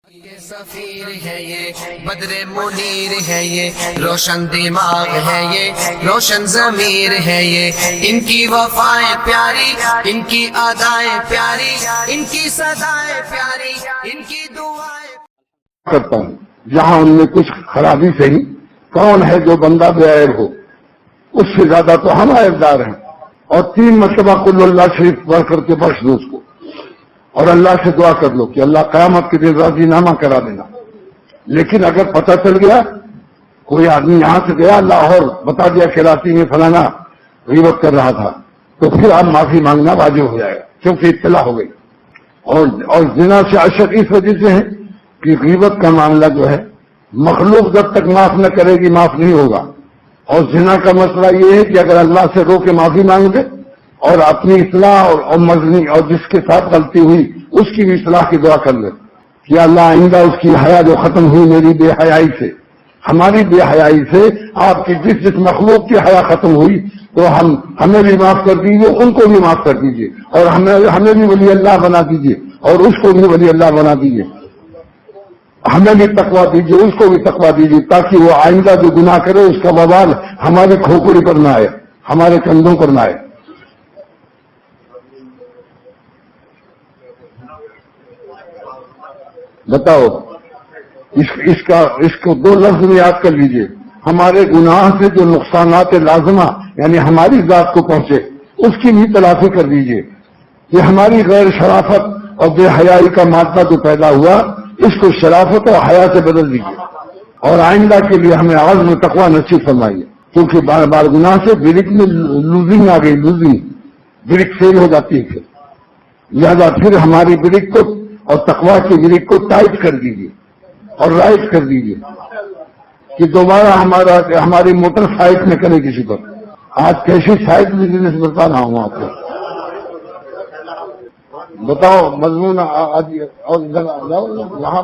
یہ سفیر ہے، یہ بدر منیر ہے، یہ روشن دماغ ہے، یہ روشن ضمیر ہے، یہ ان کی وفائیں پیاری، ان کی ادائیں پیاری، ان کی صدائیں پیاری، ان کی دعائیں کرتا ہوں جہاں ان میں کچھ خرابی صحیح، کون ہے جو بندہ بے عیب ہو؟ اس سے زیادہ تو ہم عیبدار ہیں۔ اور 3 مرتبہ قل اللہ شریف پڑھ کر کے بخش دو اس کو، اور اللہ سے دعا کر لو کہ اللہ قیامت کے دن راضی نامہ کرا دینا۔ لیکن اگر پتہ چل گیا کوئی آدمی یہاں سے گیا لاہور بتا دیا کراچی میں فلانا غیبت کر رہا تھا، تو پھر آپ معافی مانگنا واجب ہو جائے گا، کیونکہ اطلاع ہو گئی۔ اور زنا سے اشد اس وجہ سے ہے کہ غیبت کا معاملہ جو ہے مخلوق جب تک معاف نہ کرے گی معاف نہیں ہوگا۔ اور زنا کا مسئلہ یہ ہے کہ اگر اللہ سے رو کے معافی مانگ لے اور اپنی اصلاح اور مزنی اور جس کے ساتھ غلطی ہوئی اس کی بھی اصلاح کی دعا کر لے کہ اللہ آئندہ اس کی حیا جو ختم ہوئی میری بے حیائی سے، ہماری بے حیائی سے آپ کی جس مخلوق کی حیا ختم ہوئی تو ہمیں بھی معاف کر دیجیے، ان کو بھی معاف کر دیجیے، اور ہمیں بھی ولی اللہ بنا دیجیے، اور اس کو بھی ولی اللہ بنا دیجیے، ہمیں بھی تقویٰ دیجیے، اس کو بھی تقویٰ دیجیے، تاکہ وہ آئندہ جو گناہ کرے اس کا وبال ہماری کھوپڑی پر نہ آئے، ہمارے کندھوں پر نہ آئے۔ بتاؤ اس کو 2 لفظ میں یاد کر لیجئے، ہمارے گناہ سے جو نقصانات لازمہ یعنی ہماری ذات کو پہنچے اس کی بھی تلافی کر دیجئے، کہ ہماری غیر شرافت اور بے حیائی کا مادہ جو پیدا ہوا اس کو شرافت اور حیا سے بدل دیجئے، اور آئندہ کے لیے ہمیں عزم و تقویٰ نصیب فرمائیے، کیونکہ بار بار گناہ سے بریک میں لوزنگ آ گئی، لوزنگ بریک فیل ہو جاتی ہے، پھر لہذا پھر ہماری بریک کو اور تقویٰ کی بریک کو ٹائٹ کر دیجیے اور رائٹ کر دیجیے کہ دوبارہ ہماری موٹر سائٹ نہ کرے کسی پر۔ آج کیسی سائٹ بزنس بتا رہا ہوں آپ کو، بتاؤ مضمون آج، اور وہاں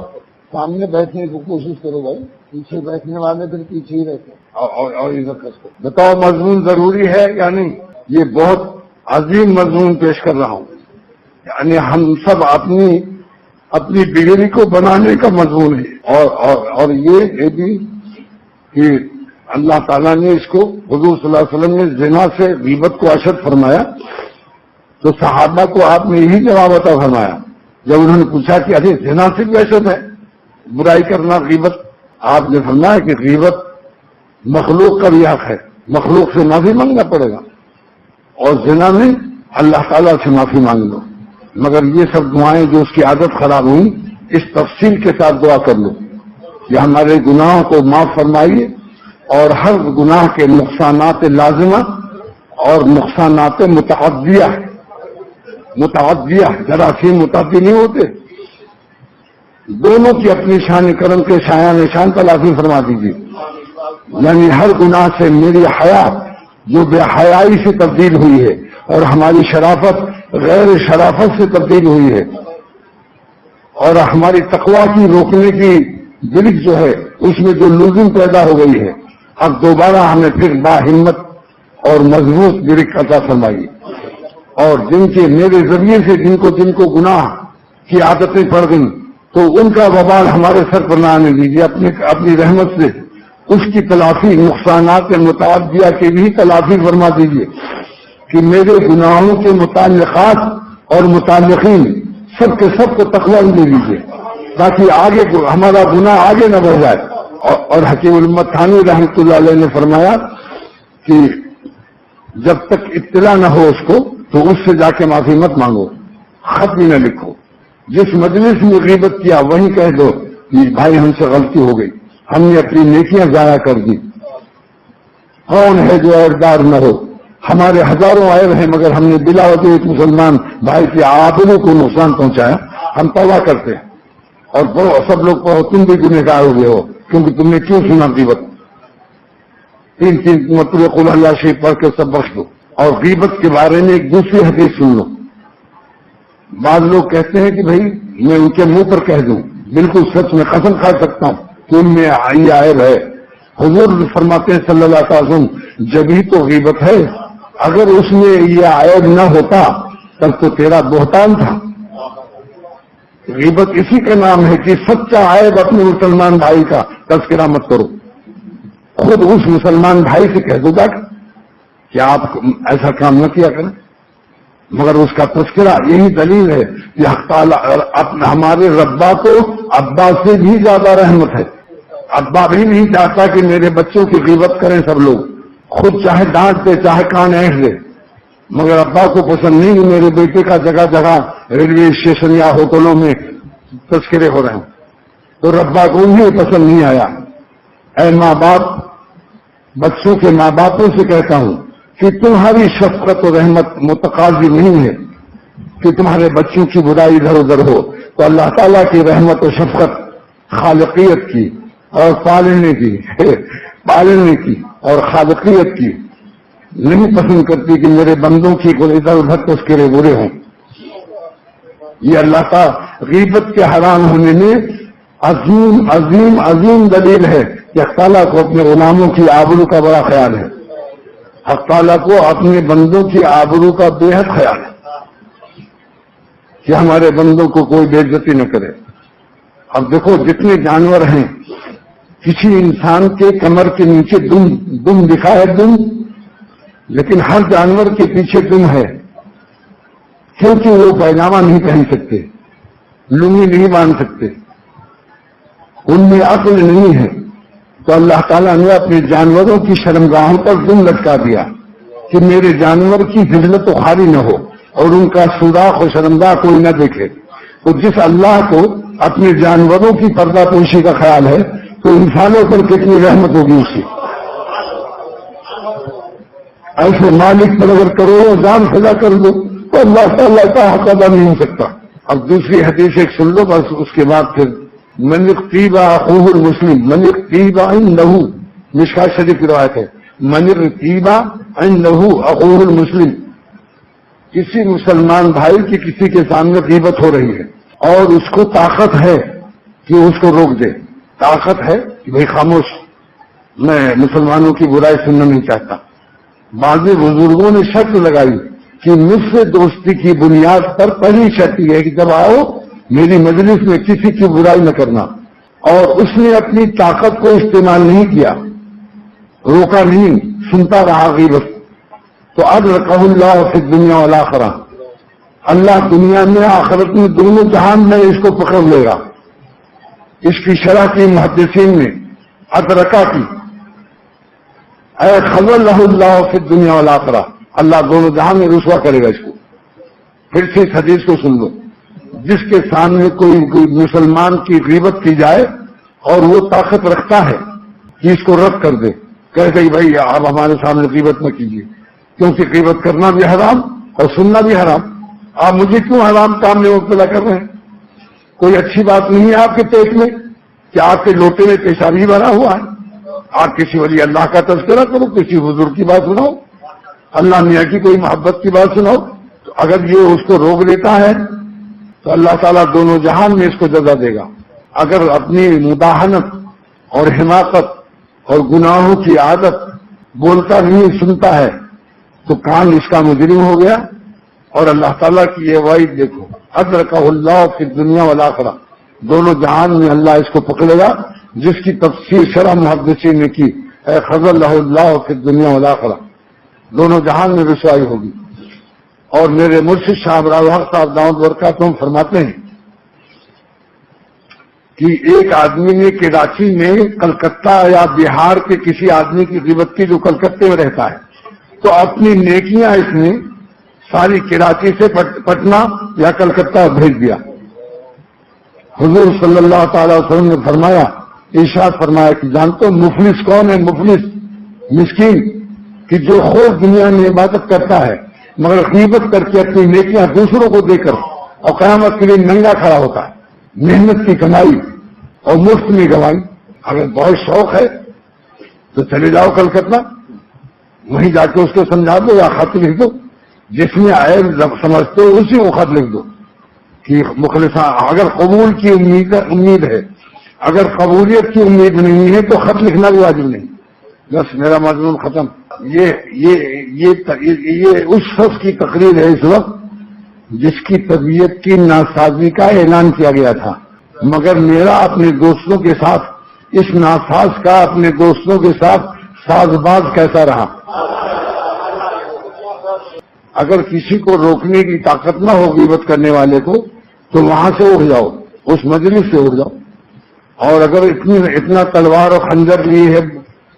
سامنے بیٹھنے کی کوشش کرو بھائی، پیچھے بیٹھنے والے پھر پیچھے ہی رہتے ہیں۔ بتاؤ مضمون ضروری ہے یا نہیں؟ یہ بہت عظیم مضمون پیش کر رہا ہوں، یعنی ہم سب اپنی ڈگری کو بنانے کا مضمون ہے، اور یہ بھی کہ اللہ تعالیٰ نے اس کو حضور صلی اللہ علیہ وسلم نے زنا سے غیبت کو اشد فرمایا، تو صحابہ کو آپ نے یہی جواب عطا فرمایا جب انہوں نے پوچھا کہ ارے زنا سے بھی اشد ہے برائی کرنا غیبت، آپ نے فرمایا کہ غیبت مخلوق کا بھی حق ہے، مخلوق سے معافی مانگنا پڑے گا، اور زنا میں اللہ تعالیٰ سے معافی مانگ لو، مگر یہ سب دعائیں جو اس کی عادت خراب ہوئی اس تفصیل کے ساتھ دعا کر لو کہ ہمارے گناہوں کو معاف فرمائیے، اور ہر گناہ کے نقصانات لازمہ اور نقصانات متعدیہ جراثیم متعدی نہیں ہوتے، دونوں کی اپنی شان کرم کے شایان نشان تلافی فرما دیجیے، یعنی ہر گناہ سے میری حیا جو بے حیائی سے تبدیل ہوئی ہے اور ہماری شرافت غیر شرافت سے تبدیل ہوئی ہے، اور ہماری تقویٰ کی روکنے کی برک جو ہے اس میں جو لوزنگ پیدا ہو گئی ہے، اب دوبارہ ہمیں پھر باہمت اور مضبوط برک عطا فرمائیے، اور جن کے میرے ذریعے سے جن کو گناہ کی عادتیں پڑ گئیں تو ان کا وبال ہمارے سر پر نہ آنے دیجیے، اپنی رحمت سے اس کی تلافی، نقصانات متعدیہ کی بھی تلافی فرما دیجیے، کہ میرے گناہوں کے متعلقات اور متعلقین سب کے سب کو تقویٰ دے دیجیے، تاکہ آگے ہمارا گناہ آگے نہ بڑھ جائے۔ اور حکیم الامت تھانوی رحمۃ اللہ علیہ نے فرمایا کہ جب تک اطلاع نہ ہو اس کو تو اس سے جا کے معافی مت مانگو، خط بھی نہ لکھو، جس مجلس میں غیبت کیا وہیں کہہ دو کہ بھائی ہم سے غلطی ہو گئی، ہم نے اپنی نیکیاں ضائع کر دی۔ کون ہے جو عیبدار نہ ہو؟ ہمارے ہزاروں عیب ہیں، مگر ہم نے بلا وجہ ایک مسلمان بھائی کے آبرو کو نقصان پہنچایا، ہم توبہ کرتے ہیں، اور سب لوگ تم بھی گنہگار ہو گئے ہو کیونکہ تم نے کیوں سنا غیبت؟ 3 مرتبہ قل اللہ شریف پڑھ کے سب بخش دو۔ اور غیبت کے بارے میں ایک دوسری حدیث سن لو، بعض لوگ کہتے ہیں کہ بھائی میں ان کے منہ پر کہہ دوں، بالکل سچ میں قسم کھا سکتا ہوں کہ ان میں یہ عیب ہے۔ حضور فرماتے ہیں صلی اللہ علیہ وسلم جبھی تو غیبت ہے، اگر اس میں یہ عیب نہ ہوتا تب تو تیرا بہتان تھا، غیبت اسی کا نام ہے کہ سچا عیب اپنے مسلمان بھائی کا تذکرہ مت کرو. خود اس مسلمان بھائی سے کہہ دو بیٹھ کہ آپ ایسا کام نہ کیا کریں، مگر اس کا تذکرہ یہی دلیل ہے کہ حق تعالی ہمارے ربا کو ابا سے بھی زیادہ رحمت ہے. ابا بھی نہیں چاہتا کہ میرے بچوں کی غیبت کریں سب لوگ، خود چاہے ڈانٹ دے چاہے کان اینٹ دے، مگر ابا کو پسند نہیں کہ میرے بیٹے کا جگہ جگہ ریلوے اسٹیشن یا ہوٹلوں میں تذکرے ہو رہے ہیں. تو ربا کو انہیں پسند نہیں آیا. اے ماں باپ، بچوں کے ماں باپوں سے کہتا ہوں کہ تمہاری شفقت و رحمت متقاضی نہیں ہے کہ تمہارے بچوں کی برائی ادھر ادھر ہو، تو اللہ تعالیٰ کی رحمت و شفقت خالقیت کی اور پالنے کی اور خالقیت کی نہیں پسند کرتی کہ میرے بندوں کی کوئی ادھر ادھر تذکرے برے ہوں. یہ اللہ کا غیبت کے حرام ہونے میں عظیم عظیم عظیم دلیل ہے کہ حق تعالیٰ کو اپنے غلاموں کی آبرو کا بڑا خیال ہے. حق تعالیٰ کو اپنے بندوں کی آبرو کا بے حد خیال ہے کہ ہمارے بندوں کو کوئی بے عزتی نہ کرے. اب دیکھو جتنے جانور ہیں، کسی انسان کے کمر کے نیچے دم دکھا ہے، دم، لیکن ہر جانور کے پیچھے دم ہے، کیونکہ وہ پیجامہ نہیں پہن سکتے، لنگی نہیں باندھ سکتے، ان میں عقل نہیں ہے. تو اللہ تعالیٰ نے اپنے جانوروں کی شرمگاہوں پر دم لٹکا دیا کہ میرے جانور کی ذلت و خواری نہ ہو اور ان کا سوراخ و شرمگاہ کوئی نہ دیکھے. تو جس اللہ کو اپنے جانوروں کی پردہ پوشی کا خیال ہے تو انسانوں پر کتنی رحمت ہوگی اس کی. ایسے مالک پر اگر کروڑوں جان فدا کر دو تو اللہ تعالیٰ کا حق ادا نہیں ہو سکتا. اب دوسری حدیث ایک سن لو بس، اس کے بعد پھر من اغتیب اخوہ المسلم من اغتیب عنہ، مشکوٰۃ شریف کی روایت ہے، من اغتیب عنہ اخوہ المسلم، کسی مسلمان بھائی کی کسی کے سامنے غیبت ہو رہی ہے اور اس کو طاقت ہے کہ اس کو روک دے، طاقت ہے کہ بھائی خاموش، میں مسلمانوں کی برائی سننا نہیں چاہتا. بعض بزرگوں نے شرط لگائی کہ مجھ سے دوستی کی بنیاد پر پہلی شرط یہ ہے کہ جب آؤ میری مجلس میں کسی کی برائی نہ کرنا. اور اس نے اپنی طاقت کو استعمال نہیں کیا، روکا نہیں، سنتا رہا غیبت. تو ادرکہ اللہ فی الدنیا والآخرہ، اللہ دنیا میں آخرت میں دونوں جہان میں اس کو پکڑ لے گا. اس کی شرح کی محدثین نے ادرکہ کی، اے خذلہ اللہ فی الدنیا والآخرہ، اللہ دونوں جہان میں رسوا کرے گا اس کو. پھر سے اس حدیث کو سن لو، جس کے سامنے کوئی مسلمان کی غیبت کی جائے اور وہ طاقت رکھتا ہے کہ اس کو رد کر دے، کہہ کہ بھائی آپ ہمارے سامنے غیبت نہ کیجیے، کیونکہ غیبت کرنا بھی حرام اور سننا بھی حرام. آپ مجھے کیوں حرام کام میں مبتلا کر رہے ہیں؟ کوئی اچھی بات نہیں ہے آپ کے پیٹ میں کہ آپ کے لوٹے میں پیشابی بھرا ہوا ہے. آپ کسی ولی اللہ کا تذکرہ کرو، کسی بزرگ کی بات سناؤ، اللہ میاں کی کوئی محبت کی بات سناؤ. تو اگر یہ اس کو روک لیتا ہے تو اللہ تعالیٰ دونوں جہان میں اس کو جزا دے گا. اگر اپنی مداحنت اور حماقت اور گناہوں کی عادت بولتا نہیں سنتا ہے تو کان اس کا مجرم ہو گیا. اور اللہ تعالیٰ کی یہ وعید دیکھو، ادرکہ اللہ فی الدنیا والآخرہ، دونوں جہان میں اللہ اس کو پکڑے گا. جس کی تفسیر شرح محدثین نے کی، اے خذلہ اللہ فی الدنیا والآخرہ، دونوں جہان میں رسوائی ہوگی. اور میرے مرشد صاحب راوح صاحب دعوت برکاتہم فرماتے ہیں کہ ایک آدمی نے کراچی میں کلکتہ یا بہار کے کسی آدمی کی غیبت کی جو کلکتے میں رہتا ہے، تو اپنی نیکیاں اس نے ساری کراچی سے پٹنہ یا کلکتہ بھیج دیا. حضور صلی اللہ تعالی وسلم نے فرمایا، ارشاد فرمایا کہ جانتے ہو مفلس کون ہے؟ مفلس مسکین کہ جو خود دنیا میں عبادت کرتا ہے مگر غیبت کر کے اپنی نیکیاں دوسروں کو دے کر اور قیامت کے لیے ننگا کھڑا ہوتا ہے. محنت کی کمائی اور مفت میں گوائی. اگر بہت شوق ہے تو چلے جاؤ کلکتہ، وہیں جا کے اس کو سمجھا دو یا خط لکھ دو، جس میں عیب سمجھتے ہو اسی کو خط لکھ دو کہ مخلصہ. اگر قبول کی امید ہے، اگر قبولیت کی امید نہیں ہے تو خط لکھنا بھی واجب نہیں. بس میرا مضمون ختم. یہ اس شخص کی تقریر ہے اس وقت جس کی طبیعت کی ناسازی کا اعلان کیا گیا تھا، مگر میرا اپنے دوستوں کے ساتھ اس ناساز کا اپنے دوستوں کے ساتھ ساز باز کیسا رہا۔ اگر کسی کو روکنے کی طاقت نہ ہو غیبت کرنے والے کو تو وہاں سے اٹھ جاؤ، اس مجلس سے اٹھ جاؤ، اور اگر اتنا تلوار اور خنجر لی ہے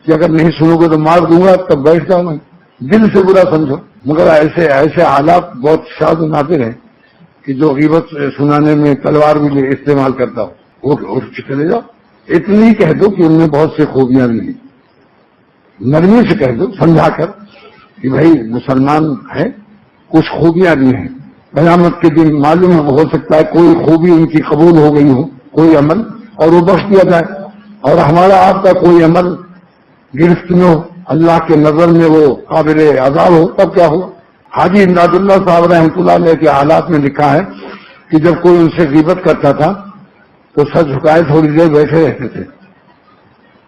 کہ اگر نہیں سنو گے تو مار دوں گا تب بیٹھ جاؤ، میں دل سے برا سمجھو۔ مگر ایسے حالات بہت شاذ و نادر ہیں کہ جو غیبت سنانے میں تلوار بھی استعمال کرتا ہو، وہ اٹھ کے چلے جاؤ۔ اتنی کہہ دو کہ ان میں بہت سی خوبیاں بھی ہیں، نرمی سے کہہ دو سمجھا کر کہ بھائی مسلمان ہے، کچھ خوبیاں بھی ہیں، قیامت کے دن معلوم ہو سکتا ہے کوئی خوبی ان کی قبول ہو گئی ہو، کوئی عمل، اور وہ بخش دیا جائے، اور ہمارا آپ کا کوئی عمل گرفت میں ہو، اللہ کے نظر میں وہ قابل عذاب ہو، تب کیا ہوا؟ حاجی امداد اللہ صاحب رحمۃ اللہ علیہ کے حالات میں لکھا ہے کہ جب کوئی ان سے غیبت کرتا تھا تو سر جھکائے تھوڑی دیر بیٹھے رہتے تھے،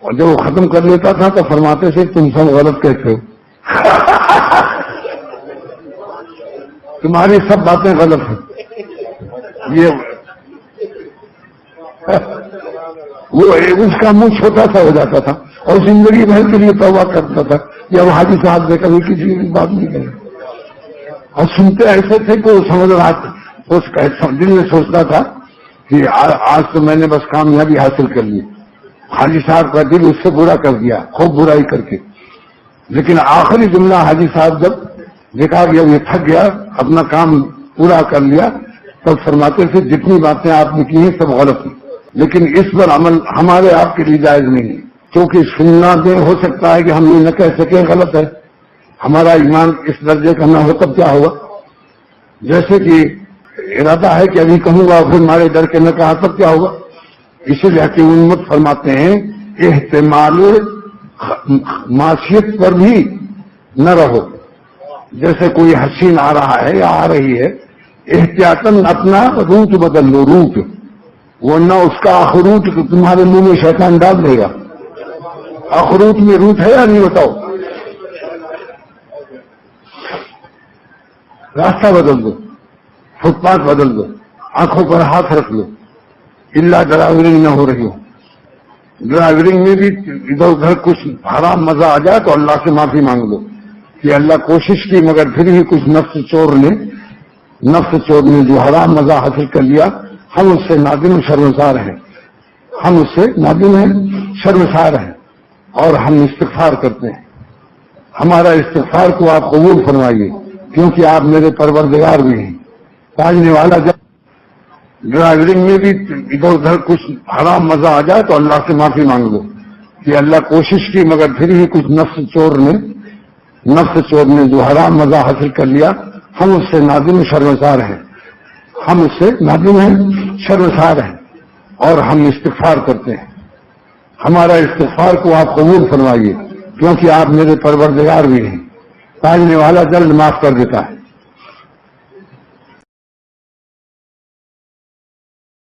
اور جب وہ ختم کر لیتا تھا تو فرماتے تھے تم سب غلط کہتے ہو تمہاری سب باتیں غلط ہیں۔ یہ وہ اس کا منہ چھوٹا سا ہو جاتا تھا اور زندگی بھر کے لیے توبہ کرتا تھا کہ اب حاجی صاحب نے کبھی کسی کی بات نہیں کرے، اور سنتے ایسے تھے کہ وہ سمجھ رہا تھا، دل میں سوچتا تھا کہ آج تو میں نے بس کامیابی حاصل کر لی، حاجی صاحب کا دل اس سے برا کر دیا خوب برائی کر کے۔ لیکن آخری جملہ حاجی صاحب جب دیکھا کہ یہ تھک گیا، اپنا کام پورا کر لیا، تب فرماتے تھے جتنی باتیں آپ نے کی ہیں سب غلط ہیں، لیکن اس پر عمل ہمارے آپ کے لیے جائز نہیں ہے، کیونکہ سننا دیں ہو سکتا ہے کہ ہم یہ نہ کہہ سکیں غلط ہے، ہمارا ایمان اس درجے کا نہ ہو تب کیا ہوگا؟ جیسے کہ ارادہ ہے کہ ابھی کہوں گا پھر ہمارے ڈر کے نہ کہا تب کیا ہوگا؟ اسی لیے حکیم امت فرماتے ہیں احتمال معصیت پر بھی نہ رہو، جیسے کوئی حسین آ رہا ہے یا آ رہی ہے، احتیاطاً اپنا روٹ بدل لو، روٹ، ورنہ اس کا اخروٹ تمہارے منہ میں شیطان ڈال دے گا۔ اخروٹ میں روٹ ہے یا نہیں بتاؤ؟ راستہ بدل دو، فٹ پاتھ بدل دو، آنکھوں پر ہاتھ رکھ لو، اللہ ڈرائیورنگ نہ ہو رہی ہو۔ ڈرائیورنگ میں بھی ادھر ادھر کچھ حرام مزہ آ جائے تو اللہ سے معافی مانگ لو کہ اللہ کوشش کی مگر پھر بھی کچھ نفس چور نے جو حرام مزہ حاصل کر لیا، ہم اس سے نادم و شرمسار ہیں، ہم اس سے نادم ہیں، شرمسار ہیں، اور ہم استغفار کرتے ہیں۔ ہمارا استغفار کو آپ قبول فرمائیے، کیونکہ آپ میرے پروردگار بھی ہیں، تاجنے والا۔ جب ڈرائیورنگ میں بھی ادھر ادھر کچھ حرام مزہ آ جائے تو اللہ سے معافی مانگ لو کہ اللہ کوشش کی مگر پھر بھی کچھ نفس چور نے جو حرام مزہ حاصل کر لیا، ہم اس سے نادم و شرمسار ہیں، ہم اس سے نادم ہیں، شرمسار ہیں، اور ہم استغفار کرتے ہیں۔ ہمارا استغفار کو آپ قبول فرمائیے، کیونکہ آپ میرے پروردگار بھی ہیں، تاجنے والا جلد معاف کر دیتا ہے۔